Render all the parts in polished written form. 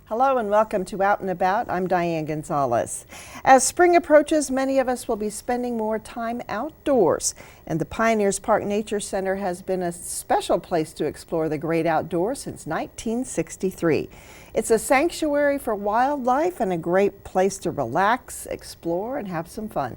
Hello and welcome to Out and About. I'm Diane Gonzalez. As spring approaches, many of us will be spending more time outdoors, and the Pioneers Park Nature Center has been a special place to explore the great outdoors since 1963. It's a sanctuary for wildlife and a great place to relax, explore, and have some fun.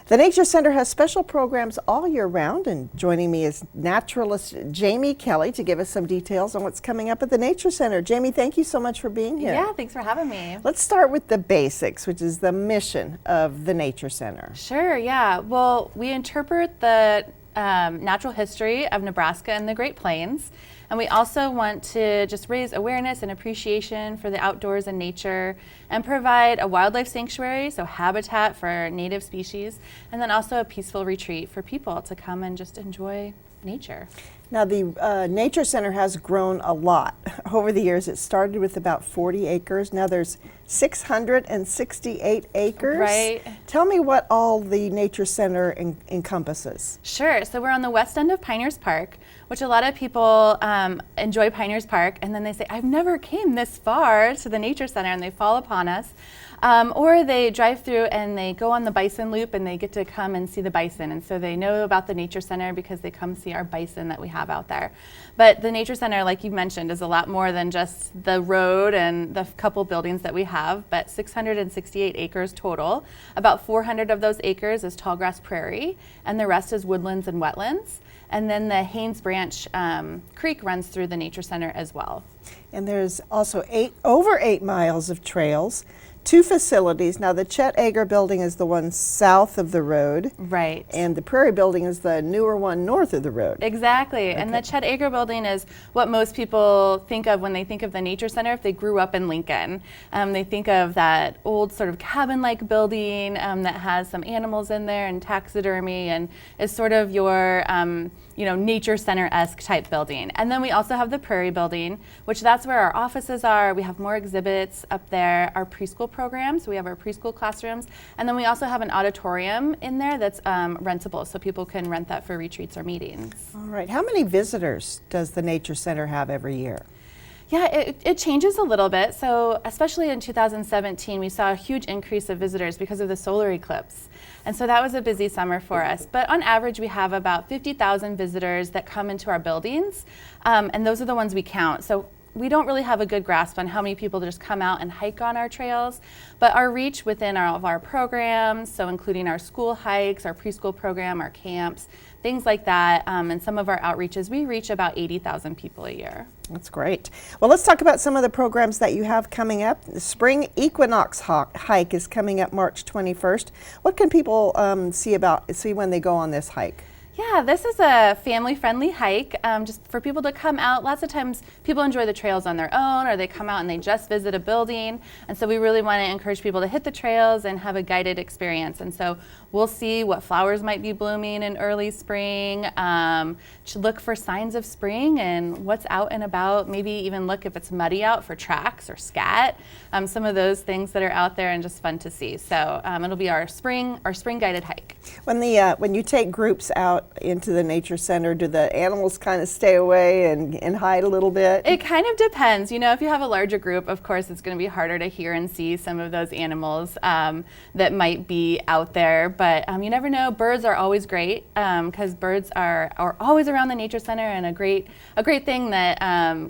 The Nature Center has special programs all year round, and joining me is naturalist Jamie Kelly to give us some details on what's coming up at the Nature Center. Jamie, thank you so much for being here. Yeah, thanks for having me. Let's start with the basics, which is the mission of the Nature Center. Sure, yeah. Well, we interpret the natural history of Nebraska and the Great Plains. And we also want to just raise awareness and appreciation for the outdoors and nature and provide a wildlife sanctuary, so habitat for native species, and then also a peaceful retreat for people to come and just enjoy nature. Now the Nature Center has grown a lot over the years. It started with about 40 acres. Now there's 668 acres. Right. Tell me what all the Nature Center encompasses. Sure. So we're on the west end of Pioneers Park, which a lot of people enjoy Pioneers Park, and then they say, I've never came this far to the Nature Center, and they fall upon us. Or they drive through and they go on the bison loop and they get to come and see the bison. And so they know about the Nature Center because they come see our bison that we have out there. But the Nature Center, like you mentioned, is a lot more than just the road and the couple buildings that we have, but 668 acres total. About 400 of those acres is tallgrass prairie, and the rest is woodlands and wetlands. And then the Haynes Branch Creek runs through the Nature Center as well. And there's also over 8 miles of trails. 2 facilities. Now the Chet Ager building is the one south of the road. Right. And the Prairie building is the newer one north of the road. Exactly. Okay. And the Chet Ager building is what most people think of when they think of the Nature Center if they grew up in Lincoln. They think of that old sort of cabin-like building that has some animals in there and taxidermy and is sort of your Nature Center-esque type building. And then we also have the Prairie building, which that's where our offices are. We have more exhibits up there, our preschool programs. We have our preschool classrooms. And then we also have an auditorium in there that's rentable, so people can rent that for retreats or meetings. All right. How many visitors does the Nature Center have every year? Yeah, it changes a little bit. So especially in 2017, we saw a huge increase of visitors because of the solar eclipse. And so that was a busy summer for us. But on average, we have about 50,000 visitors that come into our buildings. And those are the ones we count. So we don't really have a good grasp on how many people just come out and hike on our trails, but our reach within all of our programs, so including our school hikes, our preschool program, our camps, things like that, and some of our outreaches, we reach about 80,000 people a year. That's great. Well, let's talk about some of the programs that you have coming up. The Spring Equinox Hike is coming up March 21st. What can people see when they go on this hike? Yeah, this is a family-friendly hike, just for people to come out. Lots of times people enjoy the trails on their own, or they come out and they just visit a building. And so we really want to encourage people to hit the trails and have a guided experience. And so we'll see what flowers might be blooming in early spring, to look for signs of spring and what's out and about. Maybe even look if it's muddy out for tracks or scat. Some of those things that are out there and just fun to see. So it'll be our spring guided hike. When you take groups out into the Nature Center, do the animals kind of stay away and hide a little bit? It kind of depends. If you have a larger group, of course, it's going to be harder to hear and see some of those animals that might be out there. But you never know. Birds are always great because birds are always around the Nature Center, and a great thing that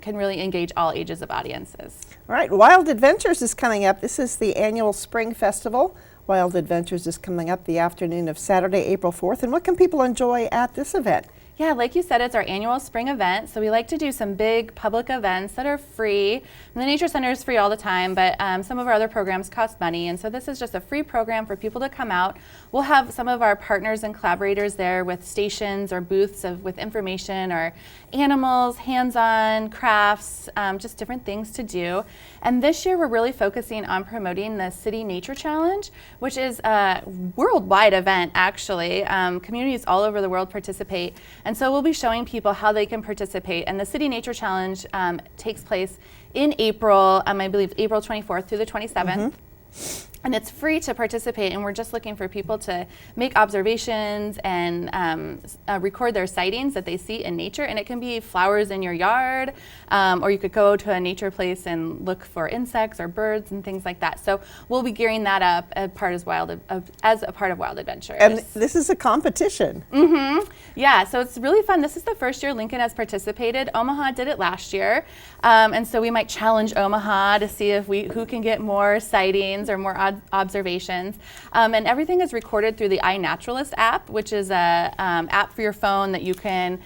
can really engage all ages of audiences. All right, Wild Adventures is coming up. This is the annual Spring Festival. Wild Adventures is coming up the afternoon of Saturday, April 4th. And what can people enjoy at this event? Yeah, like you said, it's our annual spring event. So we like to do some big public events that are free. And the Nature Center is free all the time, but some of our other programs cost money. And so this is just a free program for people to come out. We'll have some of our partners and collaborators there with stations or booths with information or animals, hands-on, crafts, just different things to do. And this year we're really focusing on promoting the City Nature Challenge, which is a worldwide event, actually. Communities all over the world participate. And so we'll be showing people how they can participate. And the City Nature Challenge takes place in April, I believe April 24th through the 27th. And it's free to participate, and we're just looking for people to make observations and record their sightings that they see in nature. And it can be flowers in your yard, or you could go to a nature place and look for insects or birds and things like that. So we'll be gearing that up as a part of Wild Adventures. And this is a competition. Yeah, so it's really fun. This is the first year Lincoln has participated. Omaha did it last year, and so we might challenge Omaha to see if who can get more sightings or more observations. And everything is recorded through the iNaturalist app, which is a app for your phone that you can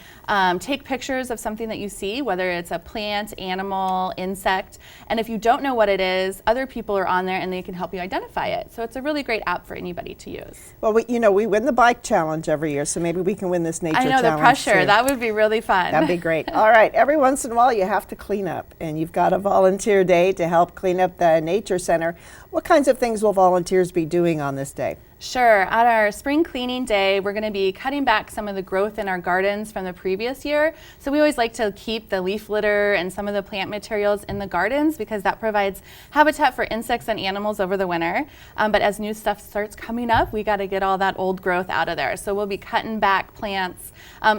take pictures of something that you see, whether it's a plant, animal, insect. And if you don't know what it is, other people are on there and they can help you identify it. So it's a really great app for anybody to use. Well, we win the bike challenge every year, so maybe we can win this nature challenge. I know, the pressure. Too. That would be really fun. That'd be great. All right, every once in a while you have to clean up, and you've got a volunteer day to help clean up the nature center. What kinds of things will volunteers be doing on this day? Sure. At our spring cleaning day, we're going to be cutting back some of the growth in our gardens from the previous year. So we always like to keep the leaf litter and some of the plant materials in the gardens because that provides habitat for insects and animals over the winter. But as new stuff starts coming up, we got to get all that old growth out of there. So we'll be cutting back plants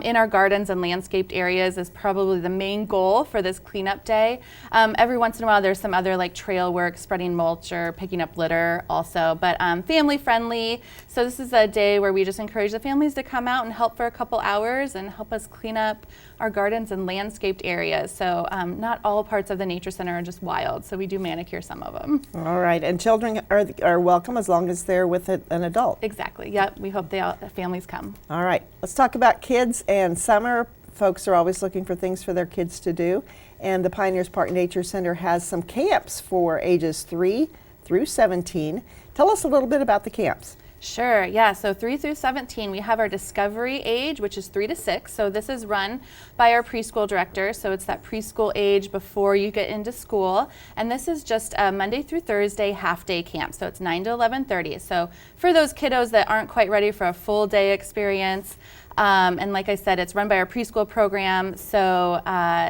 in our gardens and landscaped areas is probably the main goal for this cleanup day. Every once in a while, there's some other like trail work, spreading mulch or picking up litter also, but family friendly. So this is a day where we just encourage the families to come out and help for a couple hours and help us clean up our gardens and landscaped areas. So not all parts of the Nature Center are just wild, so we do manicure some of them. All right, and children are welcome as long as they're with an adult. Exactly, yep, we hope the families come. All right, let's talk about kids and summer. Folks are always looking for things for their kids to do, and the Pioneers Park Nature Center has some camps for ages 3 through 17. Tell us a little bit about the camps. Sure, yeah, so 3 through 17, we have our discovery age, which is 3 to 6. So this is run by our preschool director. So it's that preschool age before you get into school. And this is just a Monday through Thursday half-day camp. So it's 9 to 11:30. So for those kiddos that aren't quite ready for a full day experience, and like I said, it's run by our preschool program. So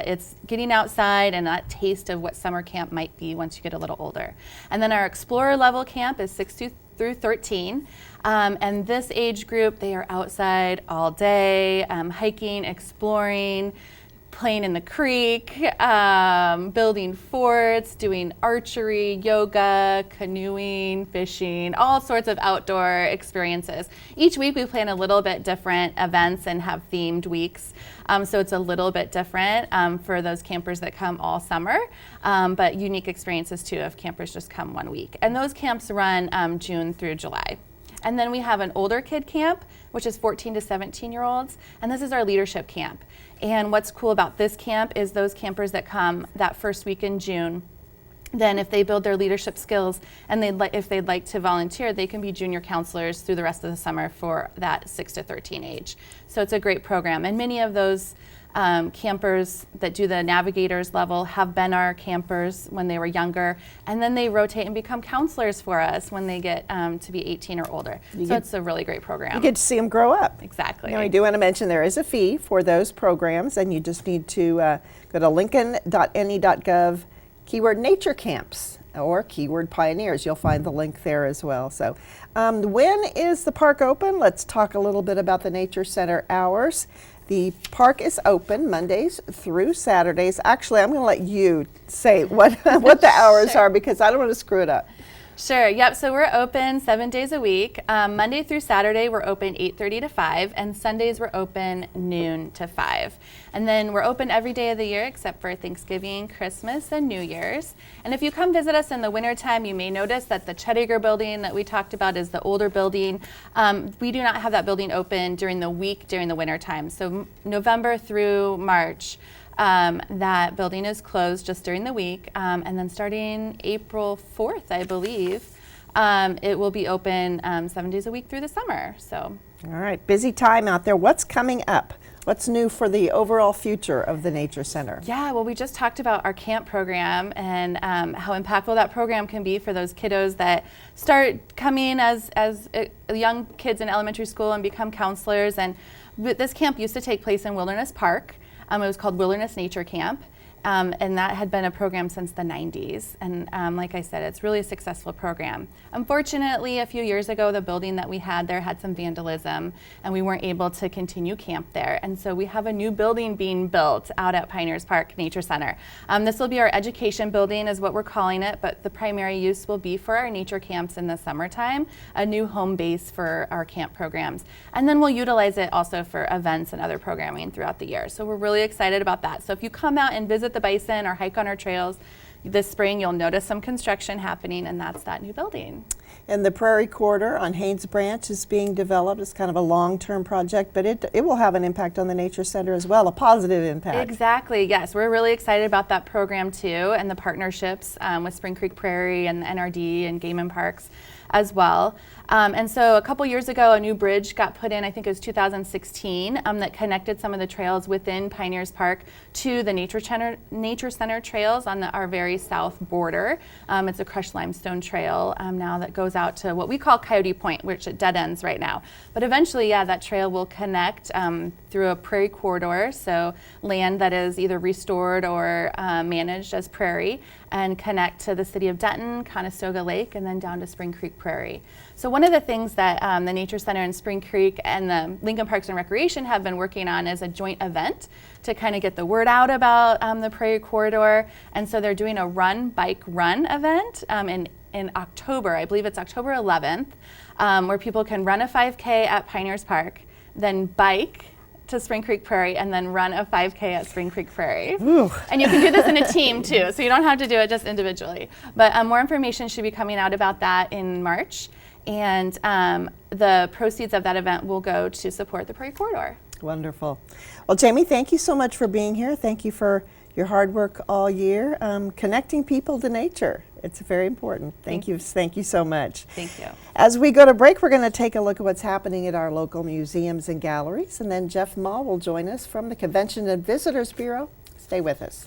it's getting outside and that taste of what summer camp might be once you get a little older. And then our explorer level camp is 6 through 13. And this age group, they are outside all day, hiking, exploring, playing in the creek, building forts, doing archery, yoga, canoeing, fishing, all sorts of outdoor experiences. Each week we plan a little bit different events and have themed weeks. So it's a little bit different for those campers that come all summer, but unique experiences too if campers just come 1 week. And those camps run June through July. And then we have an older kid camp, which is 14 to 17-year-olds, and this is our leadership camp. And what's cool about this camp is those campers that come that first week in June, then if they build their leadership skills and if they'd like to volunteer, they can be junior counselors through the rest of the summer for that 6 to 13 age. So it's a great program. And many of those campers that do the navigators level have been our campers when they were younger, and then they rotate and become counselors for us when they get to be 18 or older. So it's a really great program. You get to see them grow up. Exactly. Now, I do want to mention there is a fee for those programs, and you just need to go to lincoln.ne.gov, keyword nature camps, or keyword pioneers. You'll find the link there as well. So when is the park open? Let's talk a little bit about the Nature Center hours. The park is open Mondays through Saturdays. Actually, I'm going to let you say what the hours are because I don't want to screw it up. Sure, yep, so we're open 7 days a week. Monday through Saturday, we're open 8:30 to 5, and Sundays we're open noon to 5. And then we're open every day of the year except for Thanksgiving, Christmas, and New Year's. And if you come visit us in the wintertime, you may notice that the Chediger building that we talked about is the older building. We do not have that building open during the week during the wintertime. So November through March, that building is closed just during the week, and then starting April 4th, I believe, it will be open 7 days a week through the summer. So, all right, busy time out there. What's coming up? What's new for the overall future of the Nature Center? Yeah, well, we just talked about our camp program and how impactful that program can be for those kiddos that start coming as young kids in elementary school and become counselors. And this camp used to take place in Wilderness Park. It was called Wilderness Nature Camp. And that had been a program since the 90s. And like I said, it's really a successful program. Unfortunately, a few years ago, the building that we had there had some vandalism, and we weren't able to continue camp there. And so we have a new building being built out at Pioneers Park Nature Center. This will be our education building is what we're calling it, but the primary use will be for our nature camps in the summertime, a new home base for our camp programs. And then we'll utilize it also for events and other programming throughout the year. So we're really excited about that. So if you come out and visit the Bison or hike on our trails this spring, you'll notice some construction happening, and that's that new building. And the Prairie Corridor on Haynes Branch is being developed. It's kind of a long-term project, but it will have an impact on the Nature Center as well, a positive impact. Exactly, yes. We're really excited about that program too, and the partnerships with Spring Creek Prairie and the NRD and Game and Parks as well. And so a couple years ago, a new bridge got put in, I think it was 2016, that connected some of the trails within Pioneers Park to the Nature Center trails on our very south border. It's a crushed limestone trail now that goes out to what we call Coyote Point, which it dead ends right now. But eventually, yeah, that trail will connect through a prairie corridor, so land that is either restored or managed as prairie, and connect to the city of Denton, Conestoga Lake, and then down to Spring Creek Prairie. So one of the things that the Nature Center in Spring Creek and the Lincoln Parks and Recreation have been working on is a joint event to kind of get the word out about the Prairie Corridor. And so they're doing a run, bike, run event in October. I believe it's October 11th, where people can run a 5K at Pioneers Park, then bike to Spring Creek Prairie, and then run a 5K at Spring Creek Prairie. Ooh. And you can do this in a team too, so you don't have to do it just individually. But more information should be coming out about that in March. And the proceeds of that event will go to support the Prairie Corridor. Wonderful. Well, Jamie, thank you so much for being here. Thank you for your hard work all year, connecting people to nature. It's very important. Thank you so much. Thank you. As we go to break, we're going to take a look at what's happening at our local museums and galleries, and then Jeff Ma will join us from the Convention and Visitors Bureau. Stay with us.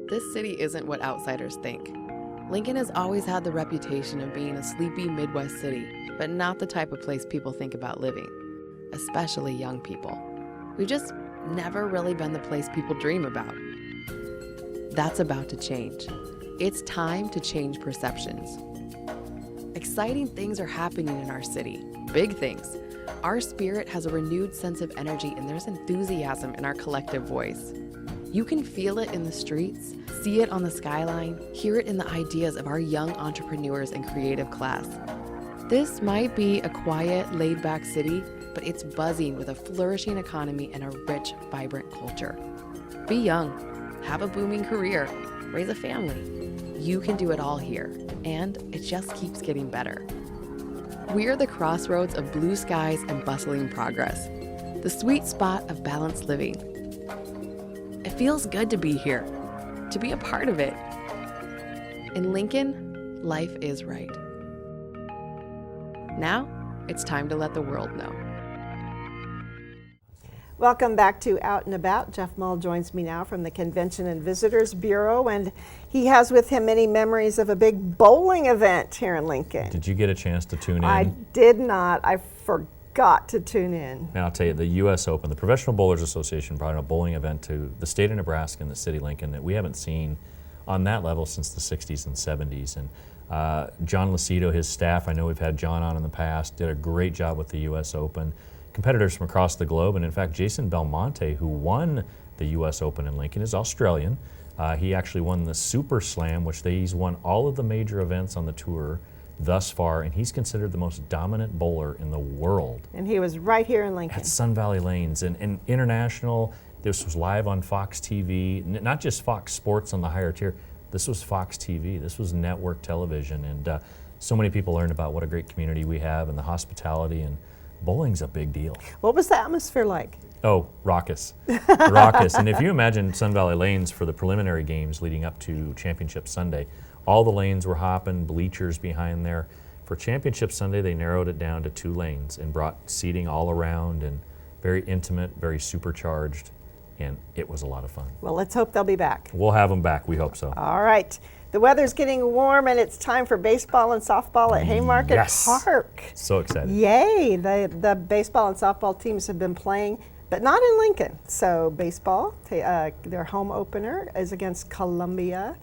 This city isn't what outsiders think. Lincoln has always had the reputation of being a sleepy Midwest city, but not the type of place people think about living, especially young people. We've just never really been the place people dream about. That's about to change. It's time to change perceptions. Exciting things are happening in our city, big things. Our spirit has a renewed sense of energy, and there's enthusiasm in our collective voice. You can feel it in the streets, see it on the skyline, hear it in the ideas of our young entrepreneurs and creative class. This might be a quiet, laid-back city, but it's buzzing with a flourishing economy and a rich, vibrant culture. Be young, have a booming career, raise a family. You can do it all here, and it just keeps getting better. We're the crossroads of blue skies and bustling progress, the sweet spot of balanced living. It feels good to be here, to be a part of it. In Lincoln, life is right. Now, it's time to let the world know. Welcome back to Out and About. Jeff Mull joins me now from the Convention and Visitors Bureau, and he has with him many memories of a big bowling event here in Lincoln. Did you get a chance to tune in? I did not. I forgot to tune in. And I'll tell you, the U.S. Open, the Professional Bowlers Association brought a bowling event to the state of Nebraska and the city of Lincoln that we haven't seen on that level since the 60s and 70s. And John Lucido, his staff, I know we've had John on in the past, did a great job with the U.S. Open. Competitors from across the globe, and in fact, Jason Belmonte, who won the U.S. Open in Lincoln, is Australian. He actually won the Super Slam, which he's won all of the major events on the tour thus far, and he's considered the most dominant bowler in the world. And he was right here in Lincoln. At Sun Valley Lanes, and international. This was live on Fox TV, not just Fox Sports on the higher tier. This was Fox TV. This was network television, and so many people learned about what a great community we have and the hospitality, and bowling's a big deal. What was the atmosphere like? Oh, raucous. Raucous. And if you imagine Sun Valley Lanes for the preliminary games leading up to Championship Sunday, all the lanes were hopping, bleachers behind there. For Championship Sunday, they narrowed it down to 2 lanes and brought seating all around, and very intimate, very supercharged, and it was a lot of fun. Well, let's hope they'll be back. We'll have them back, we hope so. All right. The weather's getting warm, and it's time for baseball and softball at Haymarket Yes. Park. So excited. Yay! The baseball and softball teams have been playing, but not in Lincoln. So baseball, their home opener is against Columbia,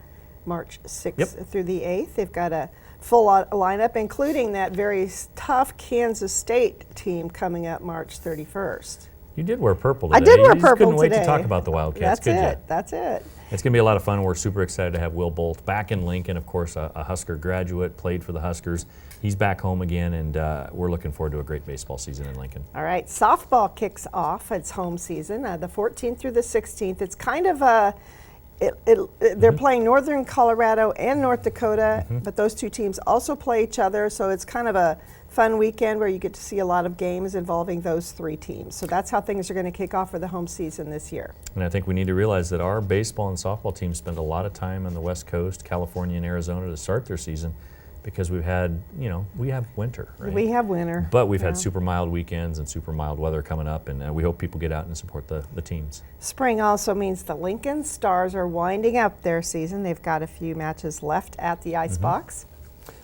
March 6th through the 8th. They've got a full lineup, including that very tough Kansas State team coming up March 31st. You did wear purple today. I did wear You just purple couldn't wait today. to talk about the Wildcats. That's Good it. job. That's it. It's going to be a lot of fun. We're super excited to have Will Bolt back in Lincoln. Of course, a Husker graduate, played for the Huskers. He's back home again, and we're looking forward to a great baseball season in Lincoln. All right, softball kicks off its home season, the 14th through the 16th. It's kind of a, they're playing Northern Colorado and North Dakota, but those two teams also play each other, so it's kind of a fun weekend where you get to see a lot of games involving those 3 teams. So that's how things are going to kick off for the home season this year. And I think we need to realize that our baseball and softball teams spend a lot of time on the West Coast, California and Arizona to start their season, because we've had, we have winter, right? We have winter. But we've had super mild weekends and super mild weather coming up, and we hope people get out and support the teams. Spring also means the Lincoln Stars are winding up their season. They've got a few matches left at the Ice Box.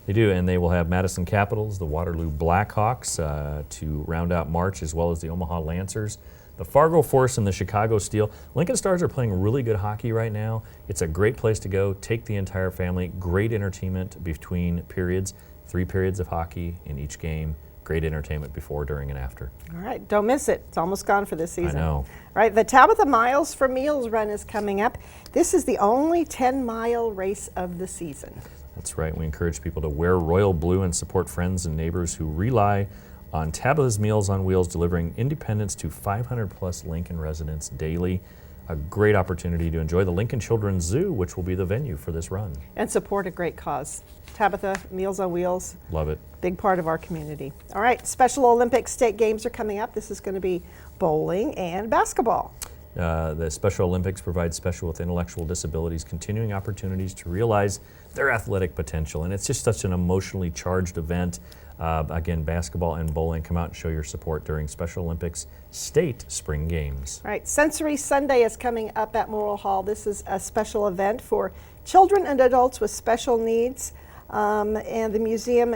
They do, and they will have Madison Capitals, the Waterloo Blackhawks to round out March, as well as the Omaha Lancers, the Fargo Force, and the Chicago Steel. Lincoln Stars are playing really good hockey right now. It's a great place to go. Take the entire family. Great entertainment between periods. 3 periods of hockey in each game. Great entertainment before, during, and after. All right, don't miss it. It's almost gone for this season. I know. All right, the Tabitha Miles for Meals run is coming up. This is the only 10-mile race of the season. That's right. We encourage people to wear royal blue and support friends and neighbors who rely on Tabitha's Meals on Wheels, delivering independence to 500-plus Lincoln residents daily. A great opportunity to enjoy the Lincoln Children's Zoo, which will be the venue for this run. And support a great cause. Tabitha, Meals on Wheels, Love it. big part of our community. All right, Special Olympics state games are coming up. This is going to be bowling and basketball. The Special Olympics provides special with intellectual disabilities continuing opportunities to realize their athletic potential. And it's just such an emotionally charged event. Again, basketball and bowling. Come out and show your support during Special Olympics State Spring Games. All right, Sensory Sunday is coming up at Morrill Hall. This is a special event for children and adults with special needs. And the museum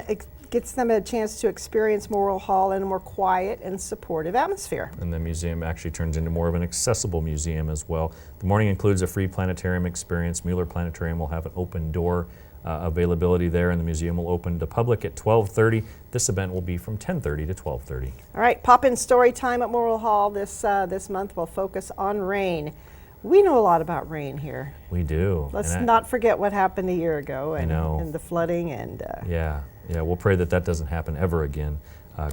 gets them a chance to experience Morrill Hall in a more quiet and supportive atmosphere. And the museum actually turns into more of an accessible museum as well. The morning includes a free planetarium experience. Mueller Planetarium will have an open door availability there, and the museum will open to public at 12:30. This event will be from 10:30 to 12:30. All right, Pop-In Story Time at Morrill Hall this month will focus on rain. We know a lot about rain here. We do. Let's not forget what happened a year ago and, I know. and the flooding and Yeah, we'll pray that doesn't happen ever again.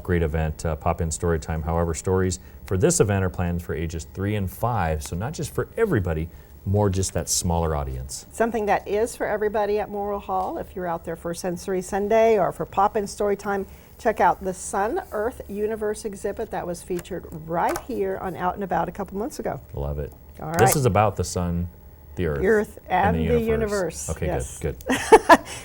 Great event, Pop-In Story Time. However, stories for this event are planned for ages 3 and 5, so not just for everybody, more just that smaller audience. something that is for everybody at Morrill Hall. If you're out there for Sensory Sunday or for Pop-In Story Time, check out the Sun, Earth, Universe exhibit that was featured right here on Out and About a couple months ago. Love it. All This right. is about the sun, the earth, And the universe. Okay, Yes. good.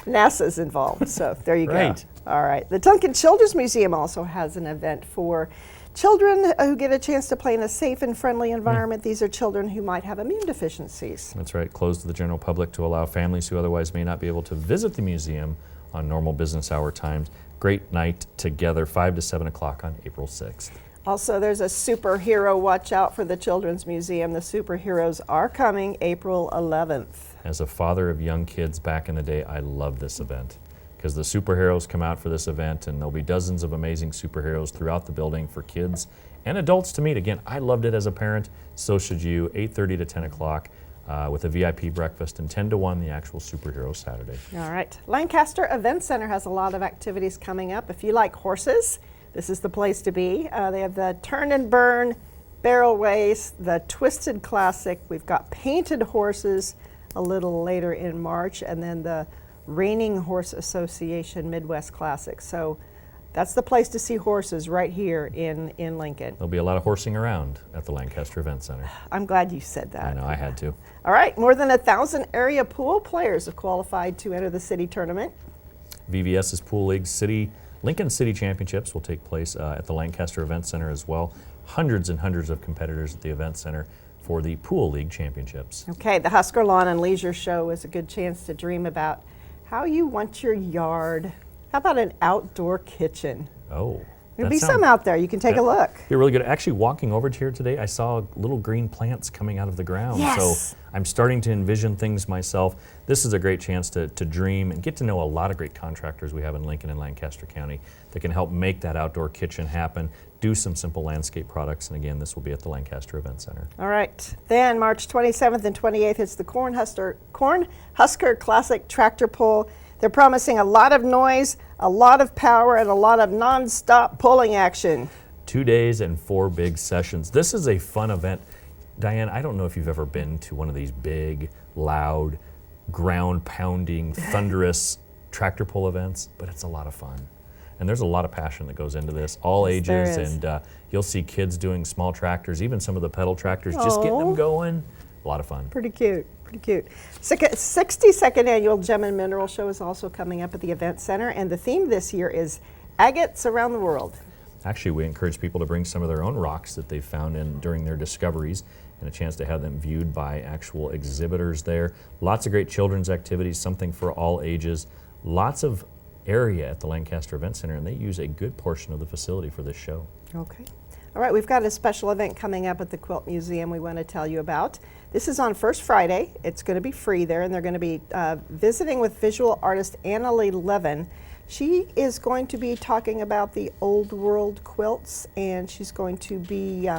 NASA's involved, so there you Right. go. All right. The Duncan Children's Museum also has an event for Children who get a chance to play in a safe and friendly environment. These are children who might have immune deficiencies. That's right, closed to the general public to allow families who otherwise may not be able to visit the museum on normal business hour times. Great night together, 5 to 7 o'clock on April 6th. Also, there's a superhero watch out for the Children's Museum. The superheroes are coming April 11th. As a father of young kids back in the day, I love this event because the superheroes come out for this event, and there'll be dozens of amazing superheroes throughout the building for kids and adults to meet. Again, I loved it as a parent, so should you. 8:30 to 10 o'clock with a VIP breakfast, and 10 to 1 the actual superhero Saturday. All right. Lancaster Event Center has a lot of activities coming up. If you like horses, this is the place to be. They have the Turn and Burn, Barrel Race, the Twisted Classic. We've got painted horses a little later in March, and then the Reining Horse Association Midwest Classic. So that's the place to see horses right here in Lincoln. There'll be a lot of horsing around at the Lancaster Event Center. I'm glad you said that. I know, I had to. All right, more than 1,000 area pool players have qualified to enter the city tournament. VVS's Pool League Lincoln City Championships will take place at the Lancaster Event Center as well. Hundreds and hundreds of competitors at the Event Center for the Pool League Championships. Okay, the Husker Lawn and Leisure Show is a good chance to dream about how you want your yard. How about an outdoor kitchen? Oh. There'll be some out there. You can take a look. Be really good. Actually, walking over to here today, I saw little green plants coming out of the ground. Yes. So I'm starting to envision things myself. This is a great chance to dream and get to know a lot of great contractors we have in Lincoln and Lancaster County that can help make that outdoor kitchen happen, do some simple landscape products, and again, this will be at the Lancaster Event Center. All right. Then March 27th and 28th, it's the Cornhusker Classic Tractor Pull. They're promising a lot of noise, a lot of power, and a lot of non-stop pulling action. 2 days and 4 big sessions. This is a fun event. Diane, I don't know if you've ever been to one of these big, loud, ground-pounding, thunderous tractor pull events, but it's a lot of fun. And there's a lot of passion that goes into this, all Yes, there ages, is. and you'll see kids doing small tractors, even some of the pedal tractors, just getting them Aw. going. A lot of fun. Pretty cute, pretty cute. 62nd Annual Gem and Mineral Show is also coming up at the Event Center, and the theme this year is Agates Around the World. Actually, we encourage people to bring some of their own rocks that they've found during their discoveries, and a chance to have them viewed by actual exhibitors there. Lots of great children's activities, something for all ages. Lots of area at the Lancaster Event Center, and they use a good portion of the facility for this show. Okay. All right, we've got a special event coming up at the Quilt Museum we want to tell you about. This is on First Friday. It's going to be free there, and they're going to be visiting with visual artist Annalie Levin. She is going to be talking about the old world quilts, and she's going to be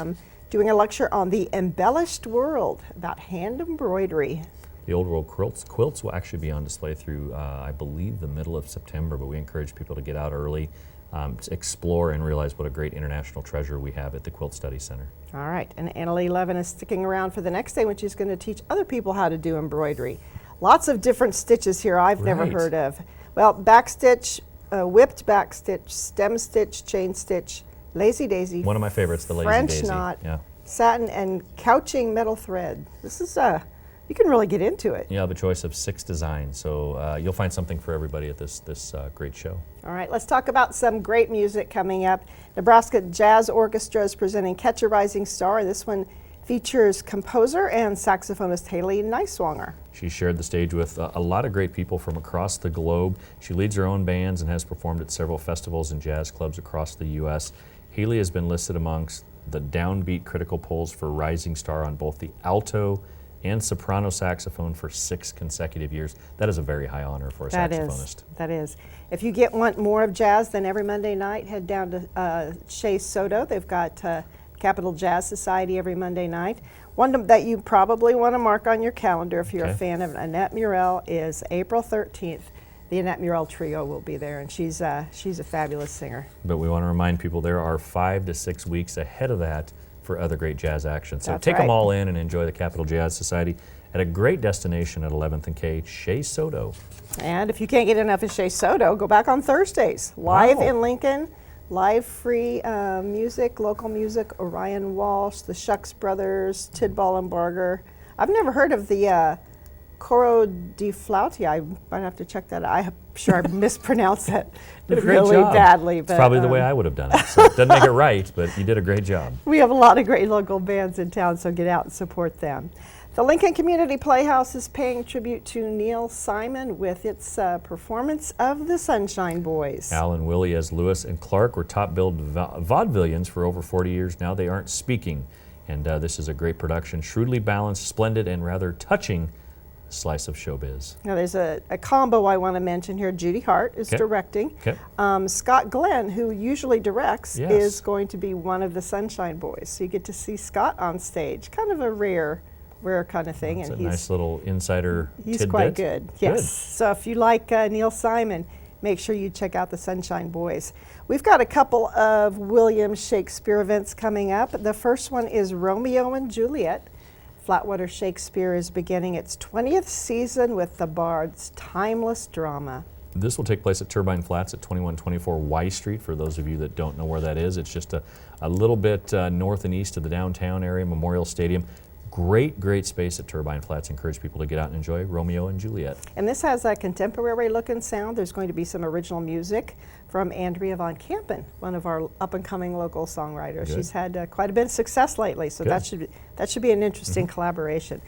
doing a lecture on the embellished world about hand embroidery. The Old World quilts will actually be on display through, I believe, the middle of September, but we encourage people to get out early, to explore and realize what a great international treasure we have at the Quilt Study Center. All right, and Annalie Levin is sticking around for the next day when she's going to teach other people how to do embroidery. Lots of different stitches here I've never Right. heard of. Well, backstitch, whipped backstitch, stem stitch, chain stitch, lazy daisy, One of my favorites, the Lazy French Daisy. knot, Yeah. satin, and couching metal thread. This is you can really get into it. You have a choice of 6 designs, so you'll find something for everybody at this great show. All right, let's talk about some great music coming up. Nebraska Jazz Orchestra is presenting Catch a Rising Star. This one features composer and saxophonist Haley Niswanger. She shared the stage with a lot of great people from across the globe. She leads her own bands and has performed at several festivals and jazz clubs across the U.S. Haley has been listed amongst the downbeat critical polls for Rising Star on both the alto and soprano saxophone for 6 consecutive years. That is a very high honor for a saxophonist. That is. If you want more of jazz than every Monday night, head down to Shea Soto. They've got Capital Jazz Society every Monday night. One that you probably want to mark on your calendar if you're a Okay. fan of Annette Murrell is April 13th. The Annette Murrell Trio will be there, and she's a fabulous singer. But we want to remind people there are 5 to 6 weeks ahead of that for other great jazz action. So That's take them right. all in and enjoy the Capital Jazz Society at a great destination at 11th and K, Shea Soto. And if you can't get enough of Shea Soto, go back on Thursdays. Live Wow. in Lincoln, live free music, local music, Orion Walsh, the Shucks Brothers, Tidball and Barger. I've never heard of the Coro di Flauti. I might have to check that out. I'm sure I mispronounced that Did a great really job. badly. It's probably the way I would have done it. So it doesn't make it right, but you did a great job. We have a lot of great local bands in town, so get out and support them. The Lincoln Community Playhouse is paying tribute to Neil Simon with its performance of the Sunshine Boys. Al and Willie as Lewis and Clark were top-billed vaudevillians for over 40 years now. They aren't speaking, and this is a great production, shrewdly balanced, splendid, and rather touching slice of showbiz. Now there's a combo I want to mention here. Judy Hart is Okay. directing. Okay. Scott Glenn, who usually directs, Yes. is going to be one of the Sunshine Boys. So you get to see Scott on stage. Kind of a rare kind of thing. It's a and nice little insider he's tidbit. quite good. Yes. So if you like Neil Simon, make sure you check out the Sunshine Boys. We've got a couple of William Shakespeare events coming up. The first one is Romeo and Juliet. Flatwater Shakespeare is beginning its 20th season with the Bard's timeless drama. This will take place at Turbine Flats at 2124 Y Street. For those of you that don't know where that is, it's just a little bit north and east of the downtown area, Memorial Stadium. Great space at Turbine Flats. Encourage people to get out and enjoy Romeo and Juliet. And this has a contemporary look and sound. There's going to be some original music from Andrea Von Campen, one of our up-and-coming local songwriters. Good. She's had quite a bit of success lately, so that Good. should be an interesting collaboration.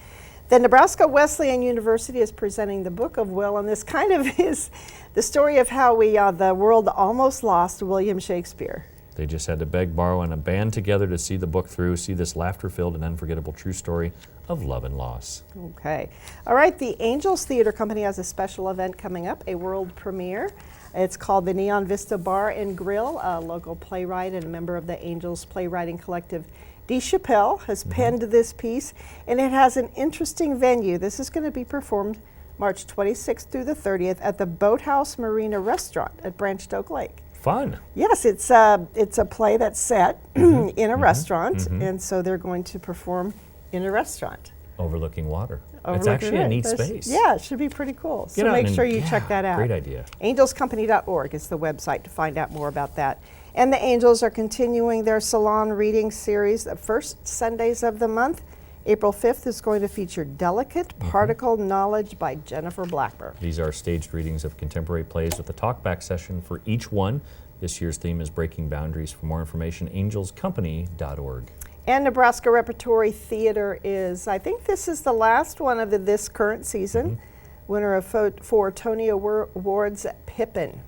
The Nebraska Wesleyan University is presenting the Book of Will, and this kind of is the story of how the world almost lost William Shakespeare. They just had to beg, borrow, and a band together to see the book through, see this laughter-filled and unforgettable true story of love and loss. Okay. All right, the Angels Theater Company has a special event coming up, a world premiere. It's called the Neon Vista Bar and Grill. A local playwright and a member of the Angels Playwriting Collective, Dee Chappelle, has penned this piece, and it has an interesting venue. This is going to be performed March 26th through the 30th at the Boathouse Marina Restaurant at Branched Oak Lake. Fun. Yes, it's a play that's set in a restaurant, and so they're going to perform in a restaurant. Overlooking water. It's Overlooking actually a it. neat There's- space. Yeah, it should be pretty cool. Get So out make and- sure you yeah, check that out. Great idea. Angelscompany.org is the website to find out more about that. And the Angels are continuing their salon reading series. The first Sundays of the month, April 5th, is going to feature Delicate Particle Knowledge by Jennifer Blackburn. These are staged readings of contemporary plays with a talkback session for each one. This year's theme is Breaking Boundaries. For more information, angelscompany.org. And Nebraska Repertory Theater is, I think this is the last one of this current season. Winner of 4 Tony Awards, Pippin.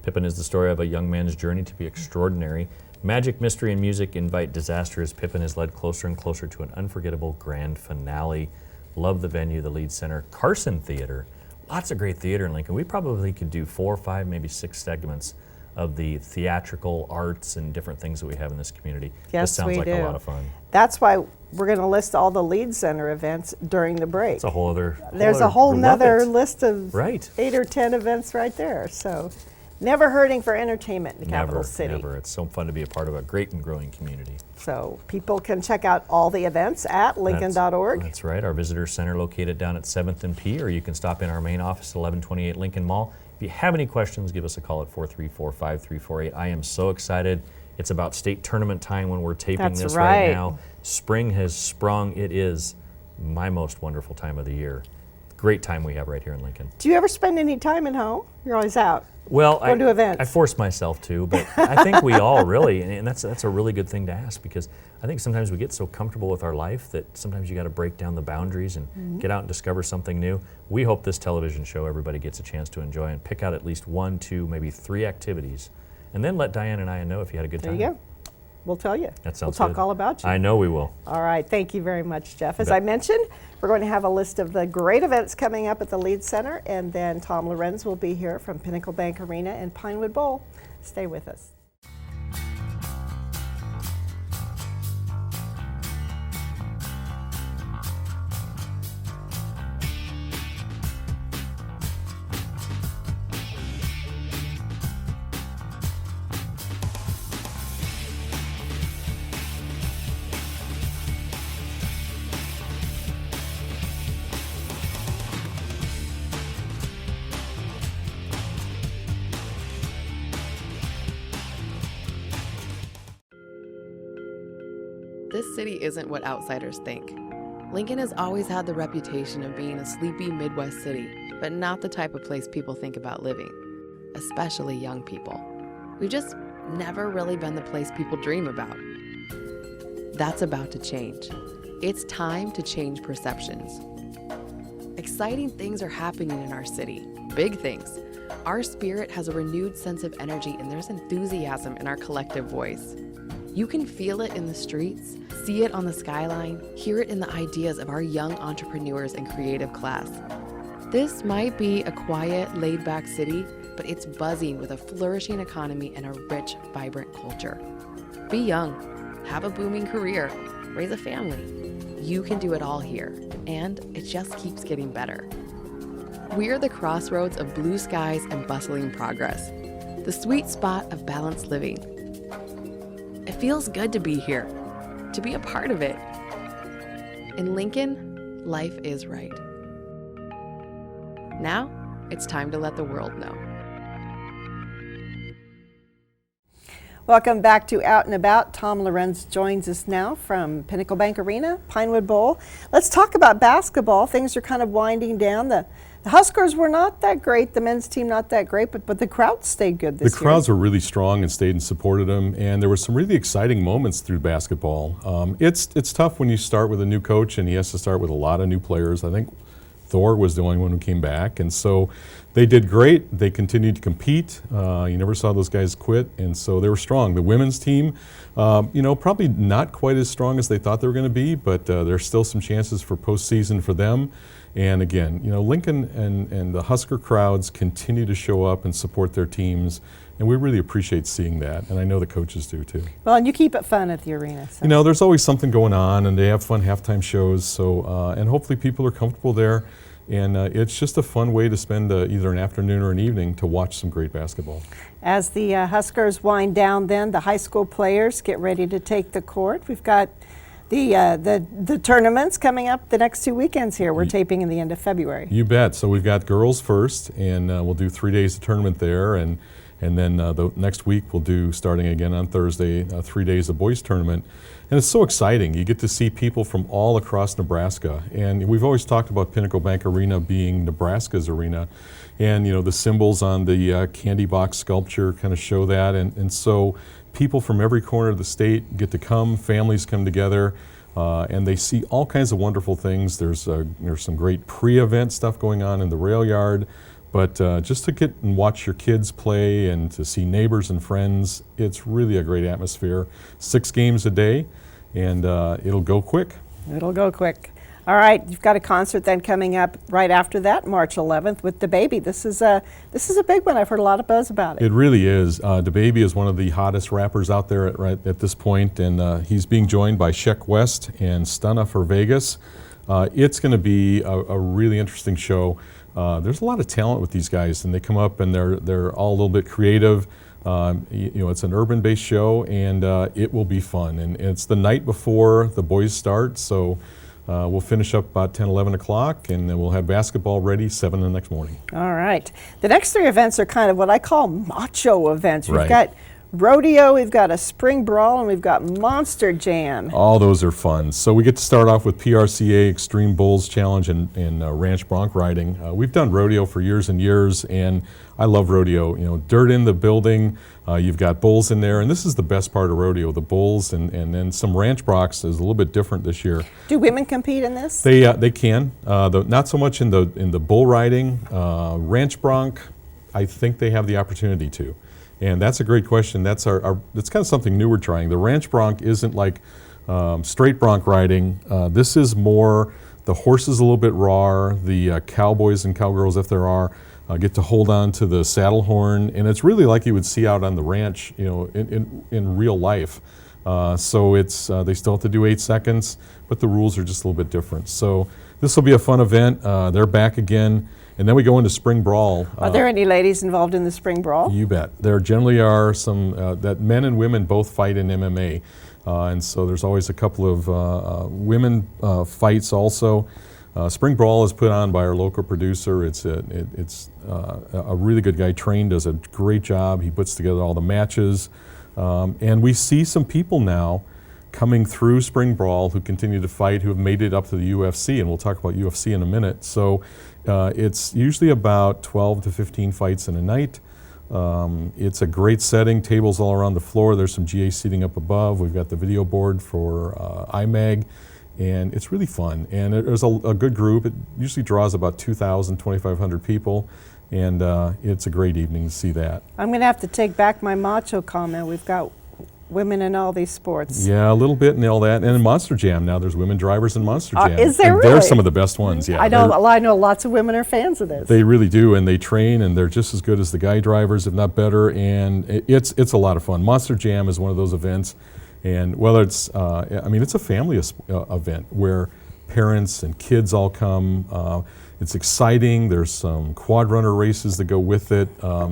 Pippin is the story of a young man's journey to be extraordinary. Magic, mystery, and music invite disaster as Pippin is led closer and closer to an unforgettable grand finale. Love the venue, the Lead Center, Carson Theater. Lots of great theater in Lincoln. We probably could do 4, 5, maybe 6 segments of the theatrical arts and different things that we have in this community. Yes, this sounds we like do. a lot of fun. That's why we're going to list all the Lead Center events during the break. It's a whole other. There's a whole love nother it. list of Right. 8 or 10 events right there. So never hurting for entertainment in the capital Never, city. never. It's so fun to be a part of a great and growing community. So people can check out all the events at lincoln.org. That's right. Our visitor center located down at 7th and P, or you can stop in our main office at 1128 Lincoln Mall. If you have any questions, give us a call at 434-5348. I am so excited. It's about state tournament time when we're taping That's this right. now. Spring has sprung. It is my most wonderful time of the year. Great time we have right here in Lincoln. Do you ever spend any time at home? You're always out. Well, Going to events. I force myself to, but I think we all really, and that's a really good thing to ask, because I think sometimes we get so comfortable with our life that sometimes you got to break down the boundaries and get out and discover something new. We hope this television show everybody gets a chance to enjoy and pick out at least 1, 2, maybe 3 activities, and then let Diane and I know if you had a good There time. you go. We'll tell you. That sounds We'll talk good. all about you. I know we will. All right. Thank you very much, Jeff. As bet. I mentioned, we're going to have a list of the great events coming up at the Lead Center, and then Tom Lorenz will be here from Pinnacle Bank Arena and Pinewood Bowl. Stay with us. This city isn't what outsiders think. Lincoln has always had the reputation of being a sleepy Midwest city, but not the type of place people think about living, especially young people. We've just never really been the place people dream about. That's about to change. It's time to change perceptions. Exciting things are happening in our city, big things. Our spirit has a renewed sense of energy, and there's enthusiasm in our collective voice. You can feel it in the streets, see it on the skyline, hear it in the ideas of our young entrepreneurs and creative class. This might be a quiet, laid-back city, but it's buzzing with a flourishing economy and a rich, vibrant culture. Be young, have a booming career, raise a family. You can do it all here, and it just keeps getting better. We're the crossroads of blue skies and bustling progress, the sweet spot of balanced living. It feels good to be here, to be a part of it. In Lincoln, life is right. Now, it's time to let the world know. Welcome back to Out and About. Tom Lorenz joins us now from Pinnacle Bank Arena, Pinewood Bowl. Let's talk about basketball. Things are kind of winding down. The Huskers were not that great, the men's team not that great, but the crowd stayed good this year. The crowds were really strong and stayed and supported them, and there were some really exciting moments through basketball. It's tough when you start with a new coach and he has to start with a lot of new players. I think Thor was the only one who came back, and so they did great. They continued to compete. You never saw those guys quit, and so they were strong. The women's team, probably not quite as strong as they thought they were going to be, but there's still some chances for postseason for them. And again, Lincoln and the Husker crowds continue to show up and support their teams, and we really appreciate seeing that, and I know the coaches do too. Well, and you keep it fun at the arena. So. There's always something going on, and they have fun halftime shows, so and hopefully people are comfortable there, and it's just a fun way to spend either an afternoon or an evening to watch some great basketball. As the Huskers wind down then, the high school players get ready to take the court. We've got the tournaments coming up the next 2 weekends here. We're taping in the end of February. You bet. So we've got girls first, and we'll do 3 days of tournament there, and then the next week we'll do, starting again on Thursday, 3 days of boys tournament. And it's so exciting. You get to see people from all across Nebraska, and we've always talked about Pinnacle Bank Arena being Nebraska's arena, and the symbols on the candy box sculpture kind of show that, and so people from every corner of the state get to come, families come together, and they see all kinds of wonderful things. There's some great pre-event stuff going on in the rail yard, but just to get and watch your kids play and to see neighbors and friends, it's really a great atmosphere. 6 games a day, and it'll go quick. It'll go quick. All right, you've got a concert then coming up right after that, March 11th, with DaBaby. This is a big one. I've heard a lot of buzz about it. It really is. DaBaby is one of the hottest rappers out there at this point, and he's being joined by Sheck West and Stunna for Vegas. It's going to be a really interesting show. There's a lot of talent with these guys, and they come up and they're all a little bit creative. It's an urban-based show, and it will be fun. And it's the night before the boys start, so we'll finish up about 10, 11 o'clock, and then we'll have basketball ready 7 the next morning. All right. The next 3 events are kind of what I call macho events. We've Right. got rodeo, we've got a spring brawl, and we've got Monster Jam. All those are fun. So we get to start off with PRCA Extreme Bulls Challenge and ranch bronc riding. We've done rodeo for years and years, and I love rodeo. Dirt in the building, you've got bulls in there, and this is the best part of rodeo, the bulls, and then some ranch broncs is a little bit different this year. Do women compete in this? They can, not so much in the bull riding. Ranch bronc, I think they have the opportunity to. And that's a great question. That's that's kind of something new we're trying. The ranch bronc isn't like straight bronc riding. This is more, the horse is a little bit raw. The cowboys and cowgirls, if there are, get to hold on to the saddle horn, and it's really like you would see out on the ranch, in real life. So it's they still have to do 8 seconds, but the rules are just a little bit different. So this will be a fun event. They're back again. And then we go into Spring Brawl. Are there any ladies involved in the spring brawl? You bet. There generally are some, that men and women both fight in MMA. And so there's always a couple of women fights also. Spring Brawl is put on by our local producer. It's a really good guy. Train does a great job. He puts together all the matches. And we see some people now coming through spring brawl who continue to fight, who have made it up to the UFC, and we'll talk about UFC in a minute. So it's usually about 12 to 15 fights in a night. It's a great setting, tables all around the floor. There's some GA seating up above. We've got the video board for IMAG, and it's really fun. And there's a good group. It usually draws about 2,000, 2,500 people, and it's a great evening to see that. I'm going to have to take back my macho comment. We've got women in all these sports. Yeah, a little bit and all that. And in Monster Jam now, there's women drivers in Monster Jam. Is there and really? They're some of the best ones, yeah. I know lots of women are fans of this. They really do, and they train, and they're just as good as the guy drivers, if not better, and it's a lot of fun. Monster Jam is one of those events, and whether it's, it's a family event where parents and kids all come. It's exciting. There's some quad runner races that go with it.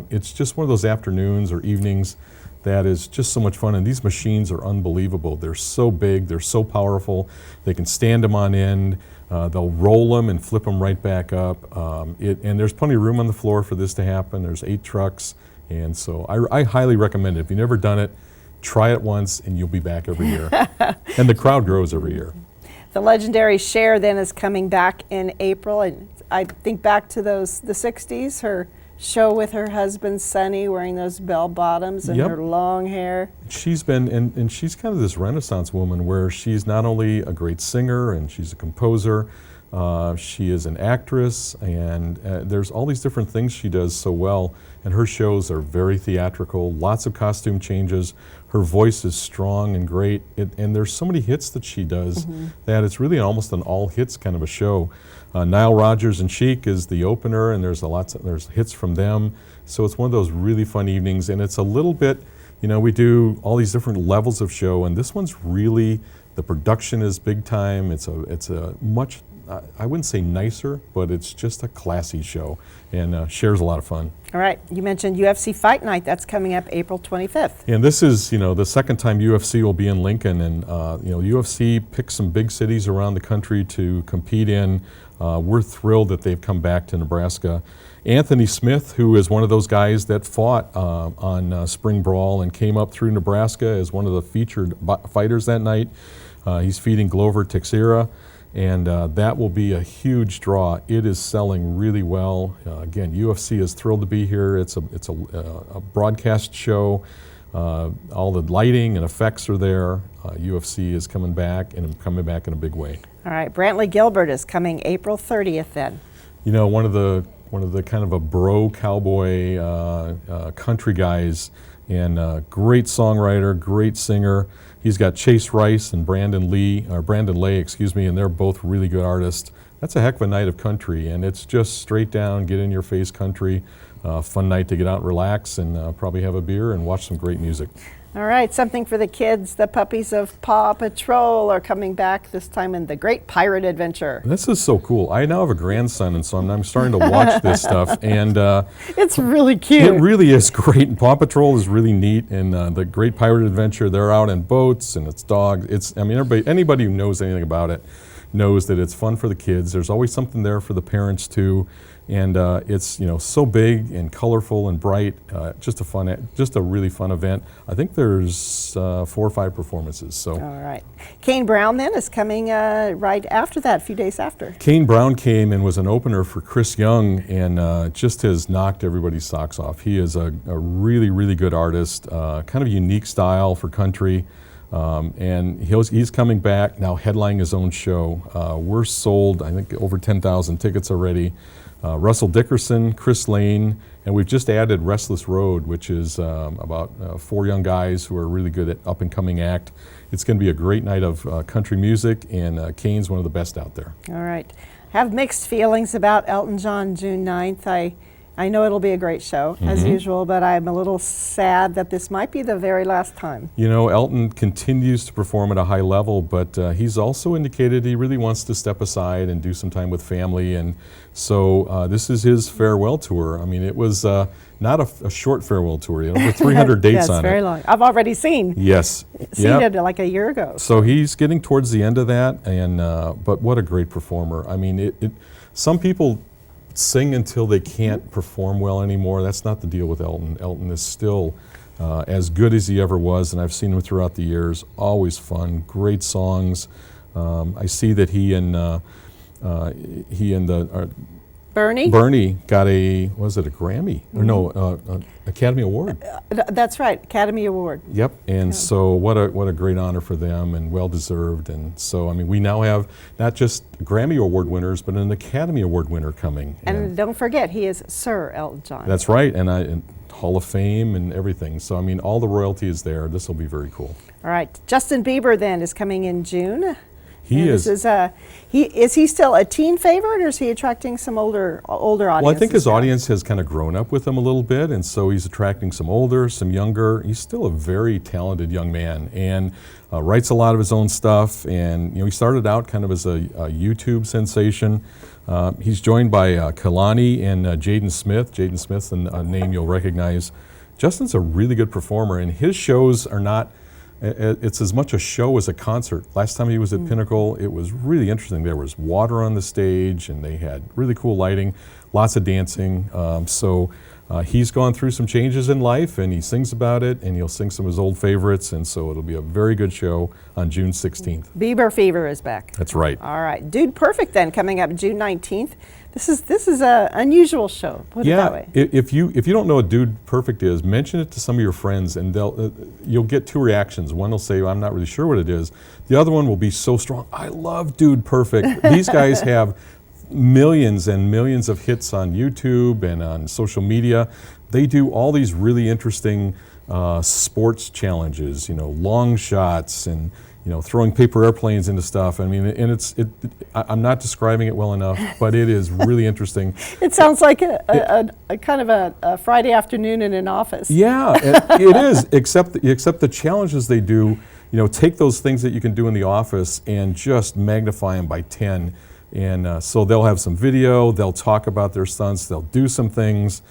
It's just one of those afternoons or evenings that is just so much fun, and these machines are unbelievable. They're so big, they're so powerful. They can stand them on end. They'll roll them and flip them right back up. And there's plenty of room on the floor for this to happen. There's 8 trucks, and so I highly recommend it. If you've never done it, try it once, and you'll be back every year. And the crowd grows every year. The legendary Cher then is coming back in April, and I think back to the 60s, her show with her husband Sonny wearing those bell bottoms and Yep. her long hair. She's been, and she's kind of this Renaissance woman where she's not only a great singer and she's a composer, she is an actress, and there's all these different things she does so well, and her shows are very theatrical, lots of costume changes. Her voice is strong and great, and there's so many hits that she does that it's really almost an all hits kind of a show. Nile Rodgers and Chic is the opener, and there's hits from them. So it's one of those really fun evenings, and it's a little bit, we do all these different levels of show, and this one's really, the production is big time. It's a much, I wouldn't say nicer, but it's just a classy show, and Cher's a lot of fun. All right, you mentioned UFC Fight Night. That's coming up April 25th. And this is, the second time UFC will be in Lincoln, and UFC picks some big cities around the country to compete in. We're thrilled that they've come back to Nebraska. Anthony Smith, who is one of those guys that fought on Spring Brawl and came up through Nebraska as one of the featured fighters that night. He's feeding Glover Teixeira, and that will be a huge draw. It is selling really well. Again, UFC is thrilled to be here. It's a broadcast show. All the lighting and effects are there. UFC is coming back, and coming back in a big way. All right, Brantley Gilbert is coming April 30th then. One of the kind of a bro cowboy country guys, and great songwriter, great singer. He's got Chase Rice and Brandon Lay, and they're both really good artists. That's a heck of a night of country, and it's just straight down, get in your face country. Fun night to get out and relax, and probably have a beer and watch some great music. All right, something for the kids. The puppies of Paw Patrol are coming back, this time in The Great Pirate Adventure. This is so cool. I now have a grandson, and so I'm starting to watch this stuff, and It's really cute. it really is great. And Paw Patrol is really neat, and The Great Pirate Adventure, they're out in boats, and it's dogs. Anybody who knows anything about it knows that it's fun for the kids. There's always something there for the parents too, and it's so big and colorful and bright. Just a really fun event. I think there's 4 or 5 performances. So. All right, Kane Brown then is coming right after that, a few days after. Kane Brown came and was an opener for Chris Young, and just has knocked everybody's socks off. He is a really, really good artist, kind of unique style for country. And he's coming back now, headlining his own show. We're sold, I think, over 10,000 tickets already. Russell Dickerson, Chris Lane, and we've just added Restless Road, which is about 4 young guys who are really good at up-and-coming act. It's going to be a great night of country music, and Kane's one of the best out there. All right, have mixed feelings about Elton John June 9th. I know it'll be a great show, as usual, but I'm a little sad that this might be the very last time. Elton continues to perform at a high level, but he's also indicated he really wants to step aside and do some time with family, and so this is his farewell tour. I mean, it was not a short farewell tour. Over 300 dates Yes, on it. very long. I've already seen Yes. it like a year ago. So he's getting towards the end of that, and but what a great performer. I mean, some people sing until they can't perform well anymore. That's not the deal with Elton. Elton is still as good as he ever was, and I've seen him throughout the years. Always fun, great songs. I see that he and Bernie got a Grammy or no Academy Award. That's right, Academy Award. Yep, and so what a great honor for them, and well deserved. And so I mean, we now have not just Grammy Award winners, but an Academy Award winner coming. And don't forget, he is Sir Elton John. That's right, and Hall of Fame and everything. So I mean, all the royalty is there. This will be very cool. All right, Justin Bieber then is coming in June. He is. Is he still a teen favorite, or is he attracting some older audience? Well, I think his audience has kind of grown up with him a little bit, and so he's attracting some older, some younger. He's still a very talented young man, and writes a lot of his own stuff. And he started out kind of as a YouTube sensation. He's joined by Kehlani and Jaden Smith. Jaden Smith's a name you'll recognize. Justin's a really good performer, and his shows are not. It's as much a show as a concert. Last time he was at Pinnacle, it was really interesting. There was water on the stage, and they had really cool lighting, lots of dancing. He's gone through some changes in life, and he sings about it, and he'll sing some of his old favorites, and so it'll be a very good show on June 16th. Bieber Fever is back. That's right. All right, Dude Perfect then coming up June 19th. This is a unusual show. Put it that way. If you don't know what Dude Perfect is, mention it to some of your friends, and you'll get two reactions. One will say, well, I'm not really sure what it is. The other one will be so strong. I love Dude Perfect. These guys have millions and millions of hits on YouTube and on social media. They do all these really interesting sports challenges, long shots and throwing paper airplanes into stuff. I mean, and I'm not describing it well enough, but it is really interesting. It sounds like a kind of a Friday afternoon in an office. Yeah, it is, except the challenges they do, take those things that you can do in the office and just magnify them by 10. And so they'll have some video, they'll talk about their stunts, they'll do some things.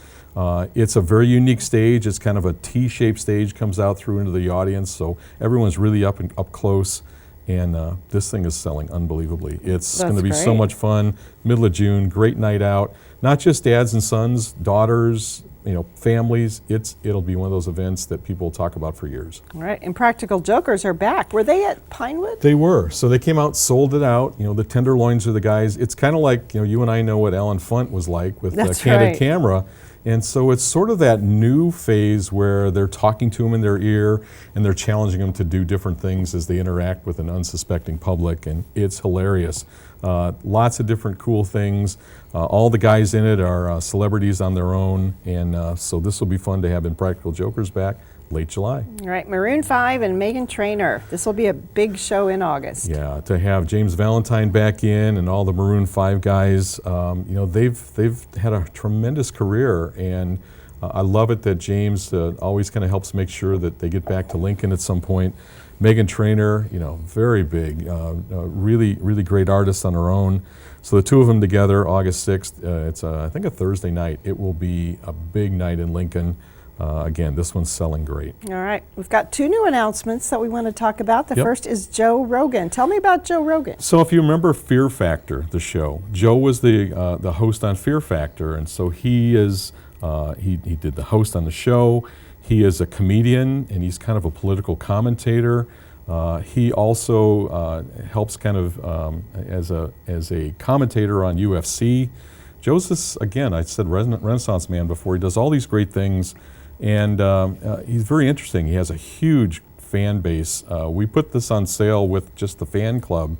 It's a very unique stage. It's kind of a T-shaped stage, comes out through into the audience, so everyone's really up close. And this thing is selling unbelievably. It's going to be so much fun. Middle of June, great night out. Not just dads and sons, daughters, families. It'll be one of those events that people will talk about for years. All right, and Practical Jokers are back. Were they at Pinewood? They were. So they came out, sold it out. The Tenderloins are the guys. It's kind of like, you and I know what Alan Funt was like with Candid Camera. And so it's sort of that new phase where they're talking to them in their ear and they're challenging them to do different things as they interact with an unsuspecting public, and it's hilarious. Lots of different cool things. All the guys in it are celebrities on their own, and so this will be fun to have Impractical Jokers back late July. All right, Maroon 5 and Meghan Trainor. This will be a big show in August. Yeah, to have James Valentine back in and all the Maroon 5 guys, they've had a tremendous career, and I love it that James always kind of helps make sure that they get back to Lincoln at some point. Meghan Trainor, very big, really, really great artist on her own. So the two of them together, August 6th, it's I think a Thursday night. It will be a big night in Lincoln. Again, this one's selling great. All right, we've got two new announcements that we want to talk about. The first is Joe Rogan. Tell me about Joe Rogan. So if you remember Fear Factor, the show, Joe was the host on Fear Factor, and so he is he did the host on the show. He is a comedian, and he's kind of a political commentator. He also helps kind of as a commentator on UFC. Joe's this, again, I said Renaissance man before. He does all these great things. And he's very interesting. He has a huge fan base. We put this on sale with just the fan club,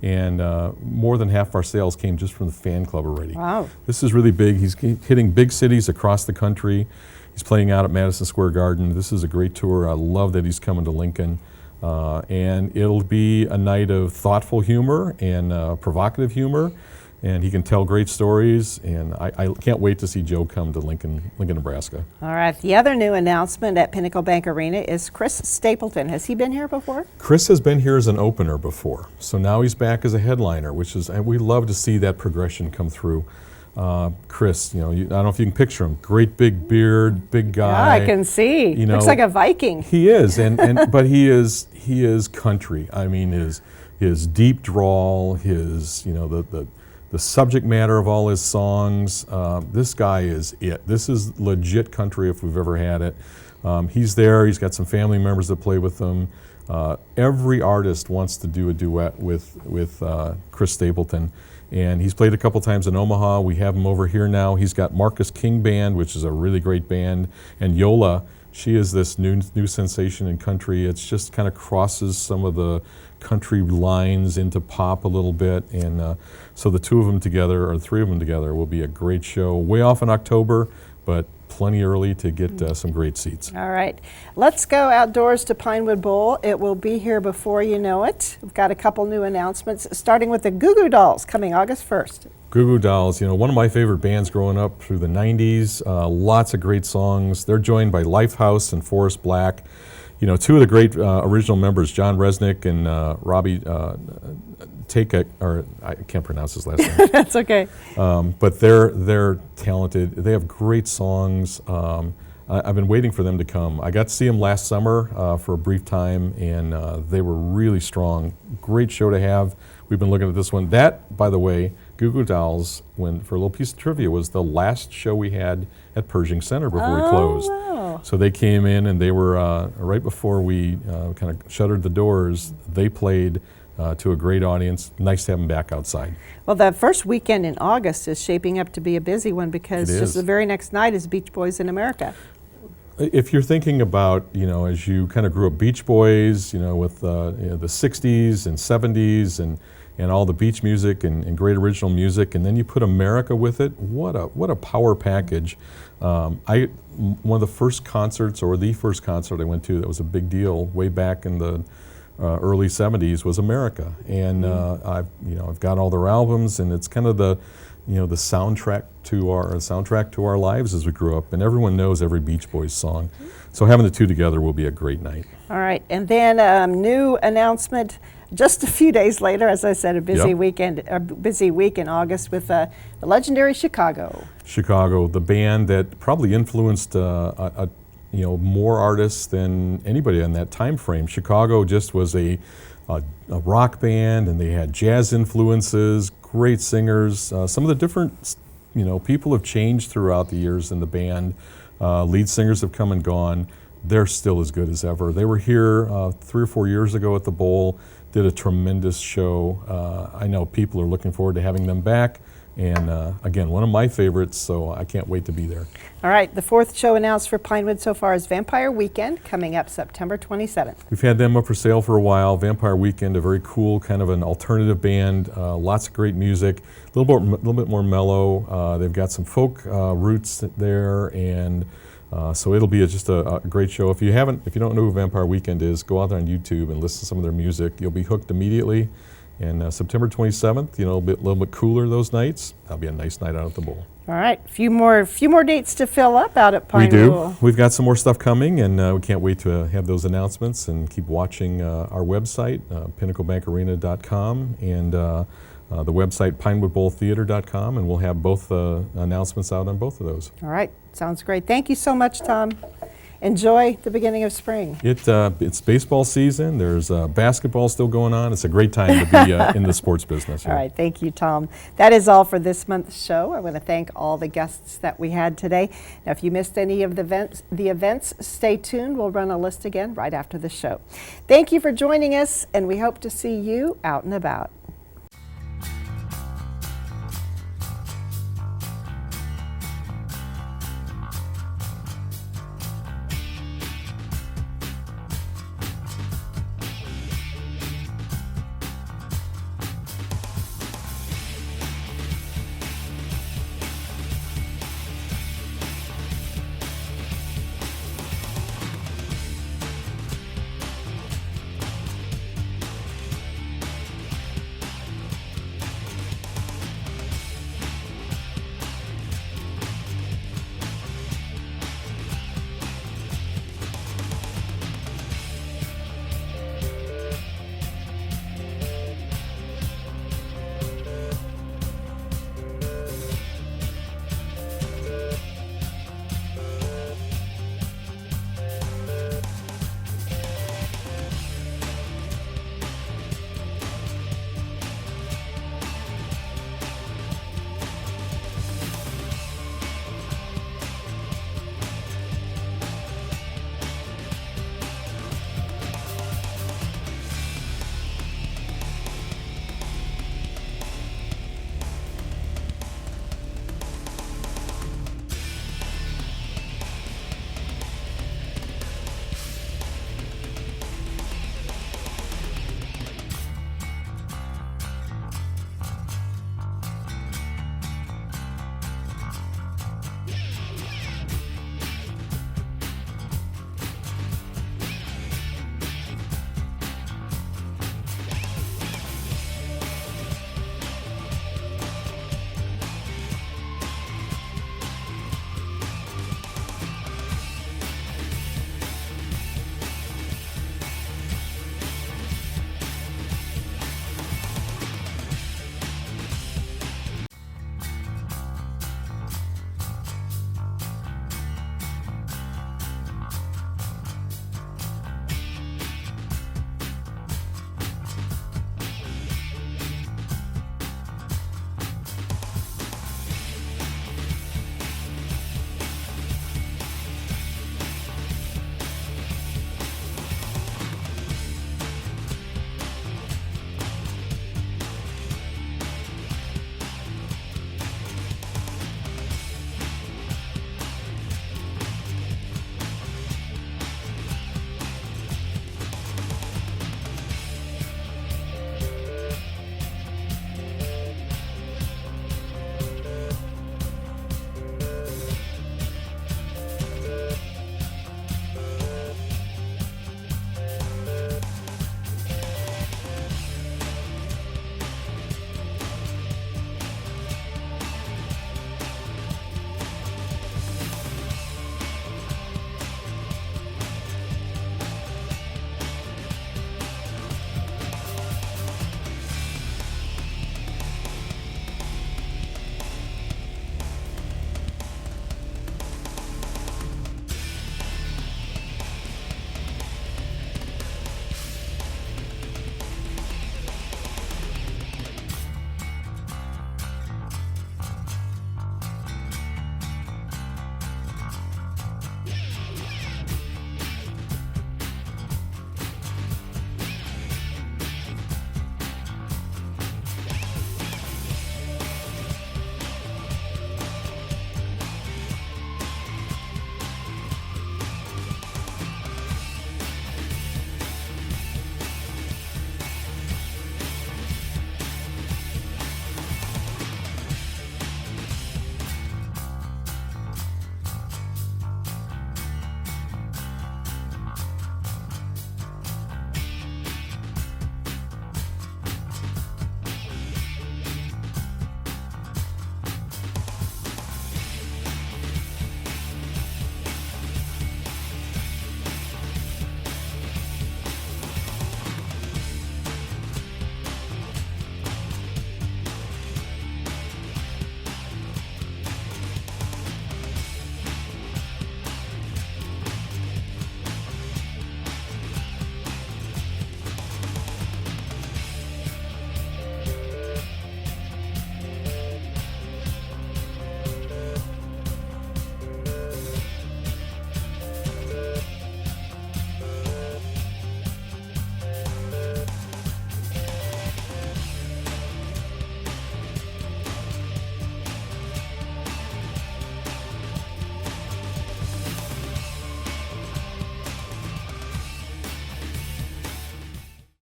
and more than half of our sales came just from the fan club already. Wow. This is really big. He's hitting big cities across the country. He's playing out at Madison Square Garden. This is a great tour. I love that he's coming to Lincoln. And it'll be a night of thoughtful humor and provocative humor. And he can tell great stories, and I can't wait to see Joe come to Lincoln, Nebraska. All right, the other new announcement at Pinnacle Bank Arena is Chris Stapleton. Has he been here before? Chris has been here as an opener before, so now he's back as a headliner, and we love to see that progression come through. Chris, I don't know if you can picture him. Great big beard, big guy. Yeah, I can see. Looks like a Viking. He is, but he is country. I mean, his deep drawl, his the subject matter of all his songs. This guy is it. This is legit country if we've ever had it. He's there. He's got some family members that play with him. Every artist wants to do a duet with Chris Stapleton. And he's played a couple times in Omaha. We have him over here now. He's got Marcus King Band, which is a really great band. And Yola, she is this new sensation in country. It's just kind of crosses some of the country lines into pop a little bit. And so the two of them together, or three of them together, will be a great show. Way off in October, but plenty early to get some great seats. All right, let's go outdoors to Pinewood Bowl. It will be here before you know it. We've got a couple new announcements, starting with the Goo Goo Dolls coming August 1st. Goo Goo Dolls, one of my favorite bands growing up through the 90s. Lots of great songs. They're joined by Lifehouse and Forrest Black. Two of the great original members, John Resnick and Robbie I can't pronounce his last name. That's okay. But they're talented. They have great songs. I've been waiting for them to come. I got to see them last summer for a brief time, and they were really strong. Great show to have. We've been looking at this one. That, by the way, Goo Goo Dolls, for a little piece of trivia, was the last show we had at Pershing Center before we closed. Wow. So they came in, and they were, right before we kind of shuttered the doors, they played to a great audience. Nice to have them back outside. Well, the first weekend in August is shaping up to be a busy one because It just is. the very next night is Beach Boys in America. If you're thinking about, as you kind of grew up Beach Boys, with the 60s and 70s and all the beach music and great original music, and then you put America with it, what a power package. One of the first concerts, or the first concert I went to that was a big deal way back in the early 70s was America. And I've got all their albums, and it's kind of the soundtrack to our lives as we grew up, and everyone knows every Beach Boys song. So having the two together will be a great night. All right, and then new announcement just a few days later, as I said, a busy week in August with the legendary Chicago. Chicago, the band that probably influenced more artists than anybody in that time frame. Chicago just was a rock band, and they had jazz influences, great singers. Some of the different people have changed throughout the years in the band. Lead singers have come and gone. They're still as good as ever. They were here 3 or 4 years ago at the Bowl, did a tremendous show. I know people are looking forward to having them back. And again, one of my favorites, so I can't wait to be there. All right, the fourth show announced for Pinewood so far is Vampire Weekend, coming up September 27th. We've had them up for sale for a while. Vampire Weekend, a very cool kind of an alternative band. Lots of great music, a little bit more mellow. They've got some folk roots there, and so it'll be just a great show. If you don't know who Vampire Weekend is, go out there on YouTube and listen to some of their music. You'll be hooked immediately. And September 27th, a little bit cooler those nights. That'll be a nice night out at the Bowl. All right, a few more dates to fill up out at Pinewood. We do. We've got some more stuff coming, and we can't wait to have those announcements. And keep watching our website, pinnaclebankarena.com, and the website pinewoodbowltheater.com, and we'll have both announcements out on both of those. All right, sounds great. Thank you so much, Tom. Enjoy the beginning of spring. It's baseball season. There's basketball still going on. It's a great time to be in the sports business. All right, thank you, Tom. That is all for this month's show. I want to thank all the guests that we had today. Now, if you missed any of the events, stay tuned. We'll run a list again right after the show. Thank you for joining us, and we hope to see you out and about.